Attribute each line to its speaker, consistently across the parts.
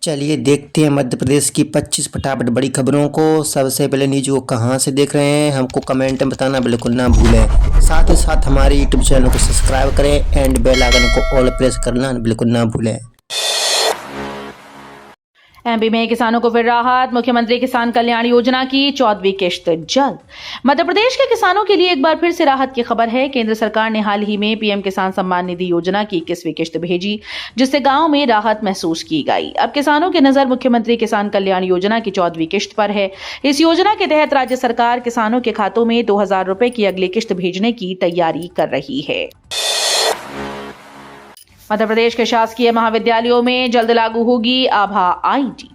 Speaker 1: चलिए देखते हैं मध्य प्रदेश की 25 फटाफट बड़ी खबरों को। सबसे पहले न्यूज को कहां से देख रहे हैं हमको कमेंट में बताना बिल्कुल ना भूलें। साथ ही साथ हमारे यूट्यूब चैनल को सब्सक्राइब करें एंड बेल आइकन को ऑल प्रेस करना बिल्कुल ना भूलें।
Speaker 2: एमपी में किसानों को फिर राहत, मुख्यमंत्री किसान कल्याण योजना की 14वीं किश्त जल्द। मध्य प्रदेश के किसानों के लिए एक बार फिर से राहत की खबर है। केंद्र सरकार ने हाल ही में पीएम किसान सम्मान निधि योजना की 21वीं किश्त भेजी, जिससे गांव में राहत महसूस की गई। अब किसानों की नजर मुख्यमंत्री किसान कल्याण योजना की 14वीं किश्त पर है। इस योजना के तहत राज्य सरकार किसानों के खातों में 2000 रुपए की अगली किश्त भेजने की तैयारी कर रही है। मध्य प्रदेश के शासकीय महाविद्यालयों में जल्द लागू होगी आभा आईडी।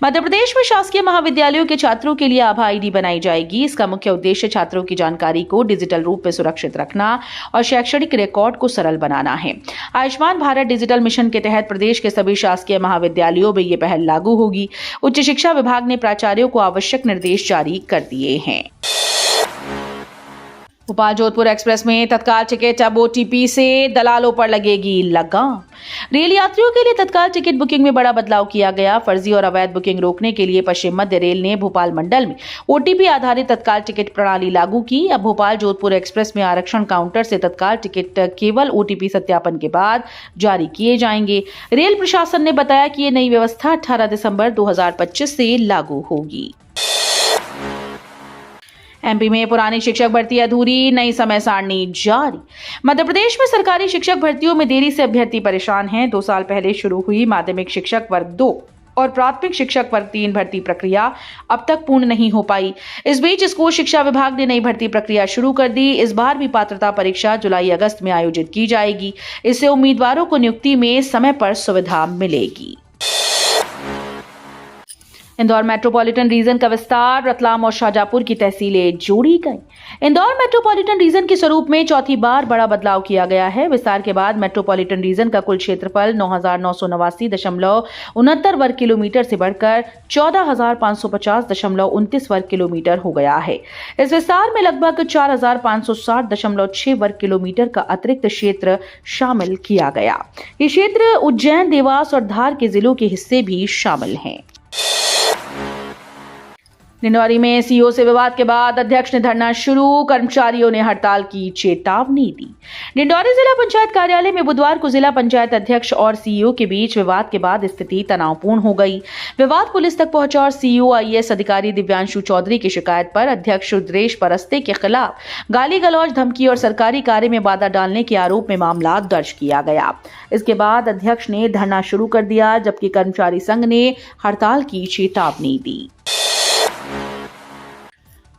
Speaker 2: मध्य प्रदेश में शासकीय महाविद्यालयों के छात्रों के लिए आभा आईडी बनाई जाएगी। इसका मुख्य उद्देश्य छात्रों की जानकारी को डिजिटल रूप में सुरक्षित रखना और शैक्षणिक रिकॉर्ड को सरल बनाना है। आयुष्मान भारत डिजिटल मिशन के तहत प्रदेश के सभी शासकीय महाविद्यालयों में ये पहल लागू होगी। उच्च शिक्षा विभाग ने प्राचार्यों को आवश्यक निर्देश जारी कर दिए हैं। भोपाल जोधपुर एक्सप्रेस में तत्काल टिकट अब ओटीपी से दलालों पर लगेगी लगाम। रेल यात्रियों के लिए तत्काल टिकट बुकिंग में बड़ा बदलाव किया गया। फर्जी और अवैध बुकिंग रोकने के लिए पश्चिम मध्य रेल ने भोपाल मंडल में ओटीपी आधारित तत्काल टिकट प्रणाली लागू की। अब भोपाल जोधपुर एक्सप्रेस में आरक्षण काउंटर से तत्काल टिकट केवल ओटीपी सत्यापन के बाद जारी किए जाएंगे। रेल प्रशासन ने बताया कि ये नई व्यवस्था 18 दिसंबर 2025 से लागू होगी। एमपी में पुरानी शिक्षक भर्ती अधूरी, नई समय सारणी जारी। मध्य प्रदेश में सरकारी शिक्षक भर्तियों में देरी से अभ्यर्थी परेशान हैं। 2 साल पहले शुरू हुई माध्यमिक शिक्षक वर्ग 2 और प्राथमिक शिक्षक वर्ग 3 भर्ती प्रक्रिया अब तक पूर्ण नहीं हो पाई। इस बीच स्कूल शिक्षा विभाग ने नई भर्ती प्रक्रिया शुरू कर दी। इस बार भी पात्रता परीक्षा जुलाई-अगस्त में आयोजित की जाएगी। इससे उम्मीदवारों को नियुक्ति में समय पर सुविधा मिलेगी। इंदौर मेट्रोपॉलिटन रीजन का विस्तार, रतलाम और शाहजहांपुर की तहसीलें जोड़ी गई। इंदौर मेट्रोपॉलिटन रीजन के स्वरूप में चौथी बार बड़ा बदलाव किया गया है। विस्तार के बाद मेट्रोपॉलिटन रीजन का कुल क्षेत्रफल 9,989.69 वर्ग किलोमीटर से बढ़कर 14,550.29 वर्ग किलोमीटर हो गया है। इस विस्तार में लगभग 4,560.6 वर्ग किलोमीटर का अतिरिक्त क्षेत्र शामिल किया गया। ये क्षेत्र उज्जैन, देवास और धार के जिलों के हिस्से भी शामिल हैं। डिंडौरी में सीईओ से विवाद के बाद अध्यक्ष ने धरना शुरू, कर्मचारियों ने हड़ताल की चेतावनी दी। डिंडौरी जिला पंचायत कार्यालय में बुधवार को जिला पंचायत अध्यक्ष और सीईओ के बीच विवाद के बाद स्थिति तनावपूर्ण हो गई। विवाद पुलिस तक पहुंचा और सीईओ आईएएस अधिकारी दिव्यांशु चौधरी की शिकायत पर अध्यक्ष रुद्रेश परस्ते के खिलाफ गाली गलौज, धमकी और सरकारी कार्य में बाधा डालने के आरोप में मामला दर्ज किया गया। इसके बाद अध्यक्ष ने धरना शुरू कर दिया, जबकि कर्मचारी संघ ने हड़ताल की चेतावनी दी।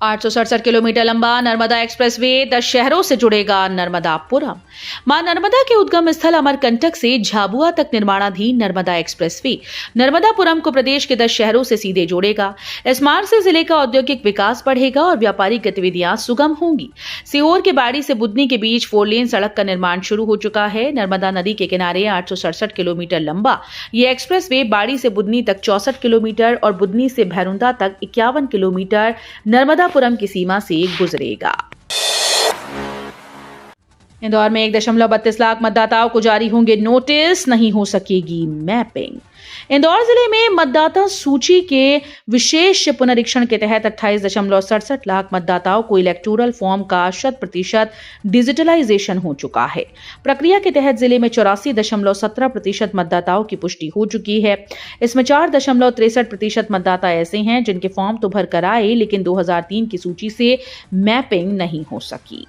Speaker 2: 867 किलोमीटर लंबा नर्मदा एक्सप्रेसवे 10 शहरों से जुड़ेगा नर्मदापुरम। मां नर्मदा के उद्गम स्थल अमरकंटक से झाबुआ तक निर्माणाधीन नर्मदा एक्सप्रेसवे नर्मदापुरम को प्रदेश के 10 शहरों से सीधे जोड़ेगा। इस मार्ग से जिले का औद्योगिक विकास बढ़ेगा और व्यापारिक गतिविधियां सुगम होंगी। सीहोर के बाड़ी से बुदनी के बीच 4 लेन सड़क का निर्माण शुरू हो चुका है। नर्मदा नदी के किनारे 867 किलोमीटर लंबा ये एक्सप्रेसवे बाड़ी से बुदनी तक 64 किलोमीटर और बुदनी से भैरुंदा तक 51 किलोमीटर नर्मदापुरम की सीमा से गुजरेगा। इंदौर में 1.32 लाख मतदाताओं को जारी होंगे नोटिस, नहीं हो सकेगी मैपिंग। इंदौर जिले में मतदाता सूची के विशेष पुनरीक्षण के तहत 28.67 लाख मतदाताओं को इलेक्टोरल फॉर्म का 100% डिजिटलाइजेशन हो चुका है। प्रक्रिया के तहत जिले में 84.17% मतदाताओं की पुष्टि हो चुकी है। इसमें 4.63% मतदाता ऐसे हैं जिनके फॉर्म तो भर कर आए, लेकिन 2003 की सूची से मैपिंग नहीं हो सकी।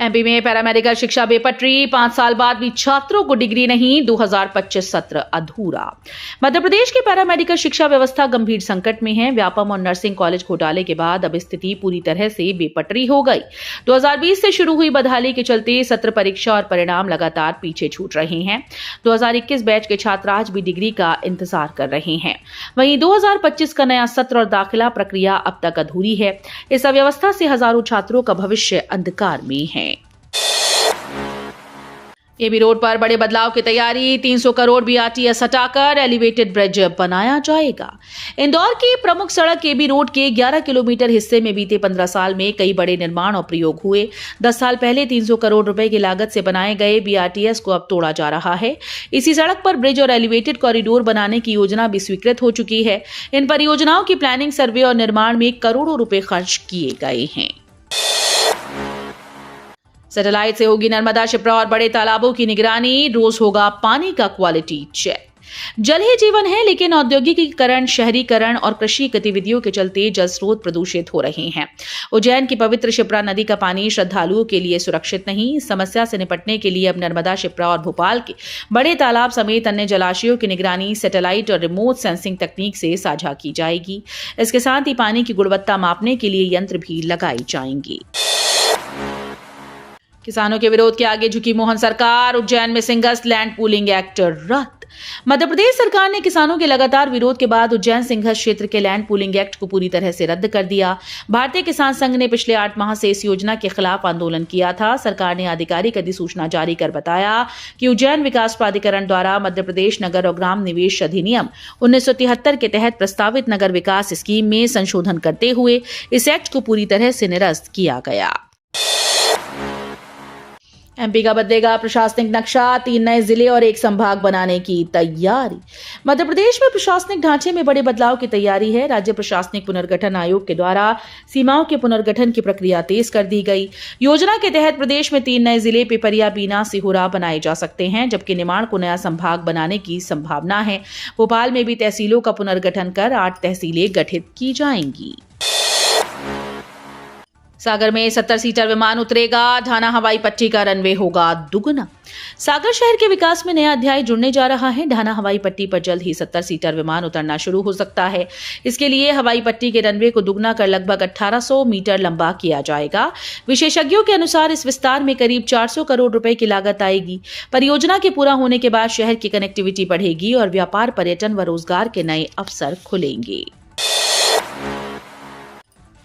Speaker 2: एमपी में पैरामेडिकल शिक्षा बेपटरी, 5 साल बाद भी छात्रों को डिग्री नहीं, 2025 सत्र अधूरा। मध्य प्रदेश की पैरामेडिकल शिक्षा व्यवस्था गंभीर संकट में है। व्यापम और नर्सिंग कॉलेज घोटाले के बाद अब स्थिति पूरी तरह से बेपटरी हो गई। 2020 से शुरू हुई बदहाली के चलते सत्र परीक्षा और परिणाम लगातार पीछे छूट रहे हैं। 2021 बैच के छात्र आज भी डिग्री का इंतजार कर रहे हैं। वहीं 2025 का नया सत्र और दाखिला प्रक्रिया अब तक अधूरी है। इस अव्यवस्था से हजारों छात्रों का भविष्य अंधकार में है। एबी रोड पर बड़े बदलाव की तैयारी, 300 करोड़ बीआरटीएस हटाकर एलिवेटेड ब्रिज बनाया जाएगा। इंदौर की प्रमुख सड़क एबी रोड के 11 किलोमीटर हिस्से में बीते 15 साल में कई बड़े निर्माण और प्रयोग हुए। 10 साल पहले 300 करोड़ रुपए की लागत से बनाए गए बीआरटीएस को अब तोड़ा जा रहा है। इसी सड़क पर ब्रिज और एलिवेटेड कॉरिडोर बनाने की योजना भी स्वीकृत हो चुकी है। इन परियोजनाओं की प्लानिंग, सर्वे और निर्माण में करोड़ों रुपए खर्च किए गए हैं। सैटेलाइट से होगी नर्मदा, शिप्रा और बड़े तालाबों की निगरानी, रोज होगा पानी का क्वालिटी चेक। जल ही जीवन है, लेकिन औद्योगिकीकरण, शहरीकरण और कृषि गतिविधियों के चलते जल स्रोत प्रदूषित हो रहे हैं। उज्जैन की पवित्र शिप्रा नदी का पानी श्रद्धालुओं के लिए सुरक्षित नहीं। इस समस्या से निपटने के लिए अब नर्मदा, शिप्रा और भोपाल के बड़े तालाब समेत अन्य जलाशयों की निगरानी सैटेलाइट और रिमोट सेंसिंग तकनीक से साझा की जाएगी। इसके साथ ही पानी की गुणवत्ता मापने के लिए यंत्र भी लगाए जाएंगे। किसानों के विरोध के आगे झुकी मोहन सरकार, उज्जैन में सिंगस्त लैंड पूलिंग एक्ट रद्द। मध्य प्रदेश सरकार ने किसानों के लगातार विरोध के बाद उज्जैन सिंघस क्षेत्र के लैंड पूलिंग एक्ट को पूरी तरह से रद्द कर दिया। भारतीय किसान संघ ने पिछले 8 माह से इस योजना के खिलाफ आंदोलन किया था। सरकार ने आधिकारिक अधिसूचना जारी कर बताया कि उज्जैन विकास प्राधिकरण द्वारा मध्य प्रदेश नगर और ग्राम निवेश अधिनियम 1973 के तहत प्रस्तावित नगर विकास स्कीम में संशोधन करते हुए इस एक्ट को पूरी तरह से निरस्त किया गया। एमपी का बदलेगा प्रशासनिक नक्शा, 3 नए जिले और 1 संभाग बनाने की तैयारी। मध्य प्रदेश में प्रशासनिक ढांचे में बड़े बदलाव की तैयारी है। राज्य प्रशासनिक पुनर्गठन आयोग के द्वारा सीमाओं के पुनर्गठन की प्रक्रिया तेज कर दी गई। योजना के तहत प्रदेश में 3 नए जिले पिपरिया, बीना, सिहोरा बनाए जा सकते हैं, जबकि निमाड़ को नया संभाग बनाने की संभावना है। भोपाल में भी तहसीलों का पुनर्गठन कर 8 तहसीलें गठित की जाएंगी। सागर में 70 सीटर विमान उतरेगा, ढाना हवाई पट्टी का रनवे होगा दुगना। सागर शहर के विकास में नया अध्याय जुड़ने जा रहा है। ढाना हवाई पट्टी पर जल्द ही 70 सीटर विमान उतरना शुरू हो सकता है। इसके लिए हवाई पट्टी के रनवे को दुगना कर लगभग 1800 मीटर लंबा किया जाएगा। विशेषज्ञों के अनुसार इस विस्तार में करीब 400 करोड़ रुपए की लागत आएगी। परियोजना के पूरा होने के बाद शहर की कनेक्टिविटी बढ़ेगी और व्यापार, पर्यटन व रोजगार के नए अवसर खुलेंगे।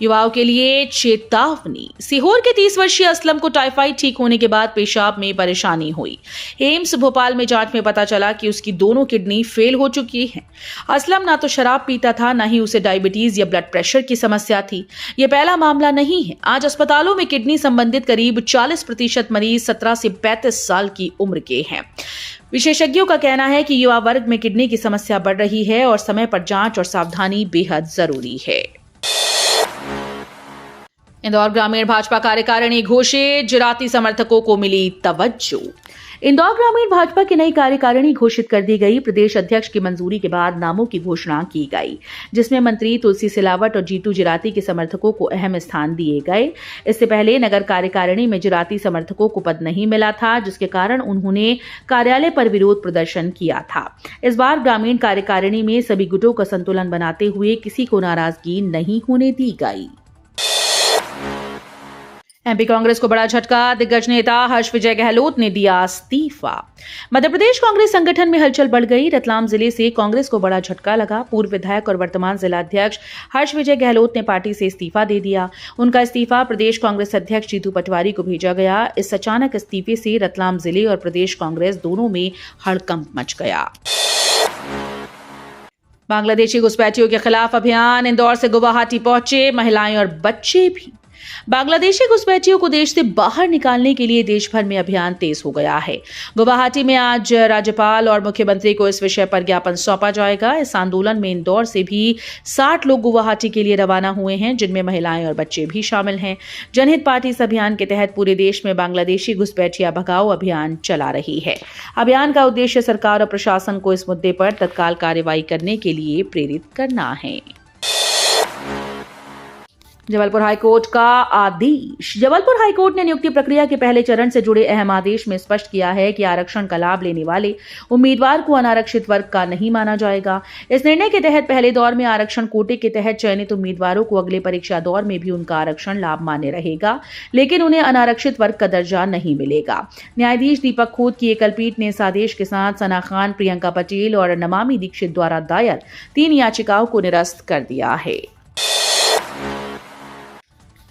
Speaker 2: युवाओं के लिए चेतावनी, सीहोर के 30 वर्षीय असलम को टाइफाइड ठीक होने के बाद पेशाब में परेशानी हुई। एम्स भोपाल में जांच में पता चला कि उसकी दोनों किडनी फेल हो चुकी हैं। असलम ना तो शराब पीता था, ना ही उसे डायबिटीज या ब्लड प्रेशर की समस्या थी। यह पहला मामला नहीं है। आज अस्पतालों में किडनी संबंधित करीब 40% मरीज 17 से 35 साल की उम्र के हैं। विशेषज्ञों का कहना है कि युवा वर्ग में किडनी की समस्या बढ़ रही है और समय पर जांच और सावधानी बेहद जरूरी है। इंदौर ग्रामीण भाजपा कार्यकारिणी घोषित, जिराती समर्थकों को मिली तवज्जो। इंदौर ग्रामीण भाजपा की नई कार्यकारिणी घोषित कर दी गई। प्रदेश अध्यक्ष की मंजूरी के बाद नामों की घोषणा की गई, जिसमें मंत्री तुलसी सिलावट और जीतू जिराती के समर्थकों को अहम स्थान दिए गए। इससे पहले नगर कार्यकारिणी में जिराती समर्थकों को पद नहीं मिला था, जिसके कारण उन्होंने कार्यालय पर विरोध प्रदर्शन किया था। इस बार ग्रामीण कार्यकारिणी में सभी गुटों का संतुलन बनाते हुए किसी को नाराजगी नहीं होने दी गई। एमपी कांग्रेस को बड़ा झटका, दिग्गज नेता हर्ष विजय गहलोत ने दिया इस्तीफा। मध्य प्रदेश कांग्रेस संगठन में हलचल बढ़ गई। रतलाम जिले से कांग्रेस को बड़ा झटका लगा। पूर्व विधायक और वर्तमान जिला अध्यक्ष हर्ष विजय गहलोत ने पार्टी से इस्तीफा दे दिया। उनका इस्तीफा प्रदेश कांग्रेस अध्यक्ष जीतू पटवारी को भेजा गया। इस अचानक इस्तीफे से रतलाम जिले और प्रदेश कांग्रेस दोनों में हड़कंप मच गया। बांग्लादेशी घुसपैठियों के खिलाफ अभियान, इंदौर से गुवाहाटी पहुंचे महिलाएं और बच्चे भी। बांग्लादेशी घुसपैठियों को देश से बाहर निकालने के लिए देश भर में अभियान तेज हो गया है। गुवाहाटी में आज राज्यपाल और मुख्यमंत्री को इस विषय पर ज्ञापन सौंपा जाएगा। इस आंदोलन में इंदौर से भी 60 लोग गुवाहाटी के लिए रवाना हुए हैं, जिनमें महिलाएं और बच्चे भी शामिल हैं। जनहित पार्टी इस अभियान के तहत पूरे देश में बांग्लादेशी घुसपैठिया भगाओ अभियान चला रही है। अभियान का उद्देश्य सरकार और प्रशासन को इस मुद्दे पर तत्काल कार्रवाई करने के लिए प्रेरित करना है। जबलपुर हाईकोर्ट का आदेश। जबलपुर हाईकोर्ट ने नियुक्ति प्रक्रिया के पहले चरण से जुड़े अहम आदेश में स्पष्ट किया है कि आरक्षण का लाभ लेने वाले उम्मीदवार को अनारक्षित वर्ग का नहीं माना जाएगा। इस निर्णय के तहत पहले दौर में आरक्षण कोटे के तहत चयनित उम्मीदवारों को अगले परीक्षा दौर में भी उनका आरक्षण लाभ मान्य रहेगा, लेकिन उन्हें अनारक्षित वर्ग का दर्जा नहीं मिलेगा। न्यायाधीश दीपक खोत की एकल पीठ ने इस आदेश के साथ सना खान, प्रियंका पटेल और नमामि दीक्षित द्वारा दायर 3 याचिकाओं को निरस्त कर दिया है।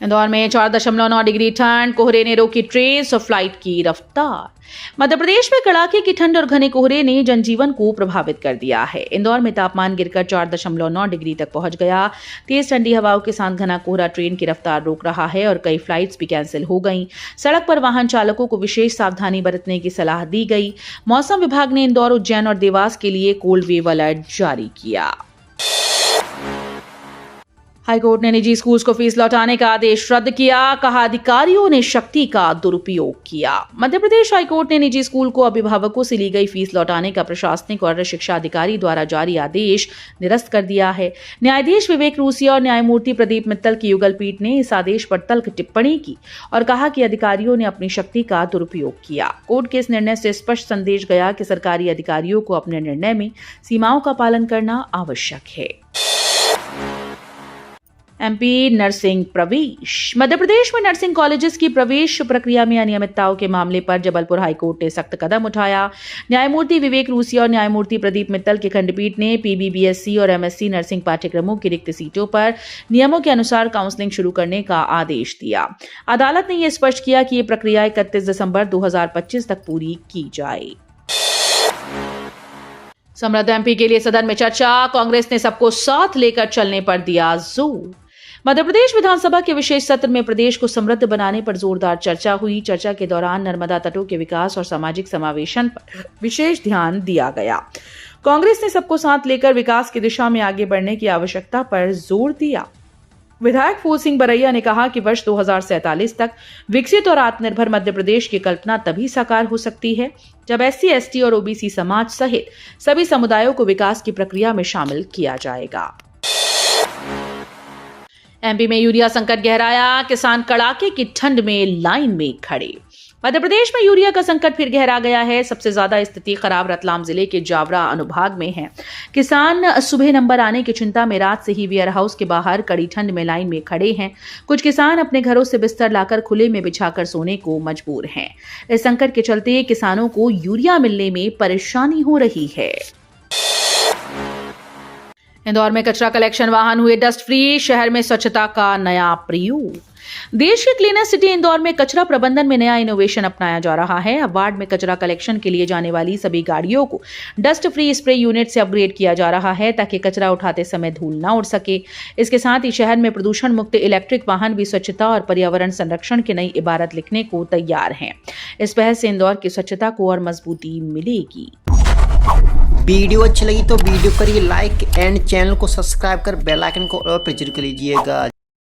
Speaker 2: इंदौर में 4.9 डिग्री ठंड, कोहरे ने रोकी ट्रेन और फ्लाइट की रफ्तार। मध्य प्रदेश में कड़ाके की ठंड और घने कोहरे ने जनजीवन को प्रभावित कर दिया है। इंदौर में तापमान गिरकर 4.9 डिग्री तक पहुंच गया। तेज ठंडी हवाओं के साथ घना कोहरा ट्रेन की रफ्तार रोक रहा है और कई फ्लाइट्स भी कैंसिल हो गईं। सड़क पर वाहन चालकों को विशेष सावधानी बरतने की सलाह दी गई। मौसम विभाग ने इंदौर, उज्जैन और देवास के लिए कोल्ड वेव अलर्ट जारी किया। हाईकोर्ट ने निजी स्कूल्स को फीस लौटाने का आदेश रद्द किया। कहा, अधिकारियों ने शक्ति का दुरुपयोग किया। मध्य प्रदेश हाईकोर्ट ने निजी स्कूल को अभिभावकों से ली गई फीस लौटाने का प्रशासनिक और शिक्षा अधिकारी द्वारा जारी आदेश निरस्त कर दिया है। न्यायाधीश विवेक रूसिया और न्यायमूर्ति प्रदीप मित्तल की युगल पीठ ने इस आदेश पर तल्ख टिप्पणी की और कहा कि अधिकारियों ने अपनी शक्ति का दुरुपयोग किया। कोर्ट के इस निर्णय से स्पष्ट संदेश गया कि सरकारी अधिकारियों को अपने निर्णय में सीमाओं का पालन करना आवश्यक है। एमपी नर्सिंग प्रवेश। मध्य प्रदेश में नर्सिंग कॉलेजेस की प्रवेश प्रक्रिया में अनियमितताओं के मामले पर जबलपुर हाईकोर्ट ने सख्त कदम उठाया। न्यायमूर्ति विवेक रूसिया और न्यायमूर्ति प्रदीप मित्तल की खंडपीठ ने पीबीबीएससी और एमएससी नर्सिंग पाठ्यक्रमों की रिक्त सीटों पर नियमों के अनुसार काउंसलिंग शुरू करने का आदेश दिया। अदालत ने यह स्पष्ट किया कि यह प्रक्रिया 31 दिसंबर 2025 तक पूरी की जाए। समृद्ध एमपी के लिए सदन में चर्चा। कांग्रेस ने सबको साथ लेकर चलने पर दिया जोर। मध्य प्रदेश विधानसभा के विशेष सत्र में प्रदेश को समृद्ध बनाने पर जोरदार चर्चा हुई। चर्चा के दौरान नर्मदा तटों के विकास और सामाजिक समावेशन पर विशेष ध्यान दिया गया। कांग्रेस ने सबको साथ लेकर विकास की दिशा में आगे बढ़ने की आवश्यकता पर जोर दिया। विधायक फूल सिंह बरैया ने कहा कि वर्ष 2047 तक विकसित और आत्मनिर्भर मध्य प्रदेश की कल्पना तभी साकार हो सकती है जब एससी, एसटी और ओबीसी समाज सहित सभी समुदायों को विकास की प्रक्रिया में शामिल किया जाएगा। एमपी में यूरिया संकट गहराया। किसान कड़ाके की ठंड में लाइन में खड़े। मध्य प्रदेश में यूरिया का संकट फिर गहरा गया है। सबसे ज्यादा स्थिति खराब रतलाम जिले के जावरा अनुभाग में है। किसान सुबह नंबर आने की चिंता में रात से ही वेयर हाउस के बाहर कड़ी ठंड में लाइन में खड़े हैं। कुछ किसान अपने घरों से बिस्तर लाकर खुले में बिछाकर सोने को मजबूर हैं। इस संकट के चलते किसानों को यूरिया मिलने में परेशानी हो रही है। इंदौर में कचरा कलेक्शन वाहन हुए डस्ट फ्री। शहर में स्वच्छता का नया प्रयोग। देश के क्लीनर सिटी इंदौर में कचरा प्रबंधन में नया इनोवेशन अपनाया जा रहा है। अब वार्ड में कचरा कलेक्शन के लिए जाने वाली सभी गाड़ियों को डस्ट फ्री स्प्रे यूनिट से अपग्रेड किया जा रहा है ताकि कचरा उठाते समय धूल न उड़ सके। इसके साथ ही शहर में प्रदूषण मुक्त इलेक्ट्रिक वाहन भी स्वच्छता और पर्यावरण संरक्षण की नई इबारत लिखने को तैयार हैं। इस पहल से इंदौर की स्वच्छता को और मजबूती मिलेगी।
Speaker 1: वीडियो अच्छी लगी तो वीडियो करिए लाइक एंड चैनल को सब्सक्राइब कर बेल आइकन को और प्रेस कर लीजिएगा।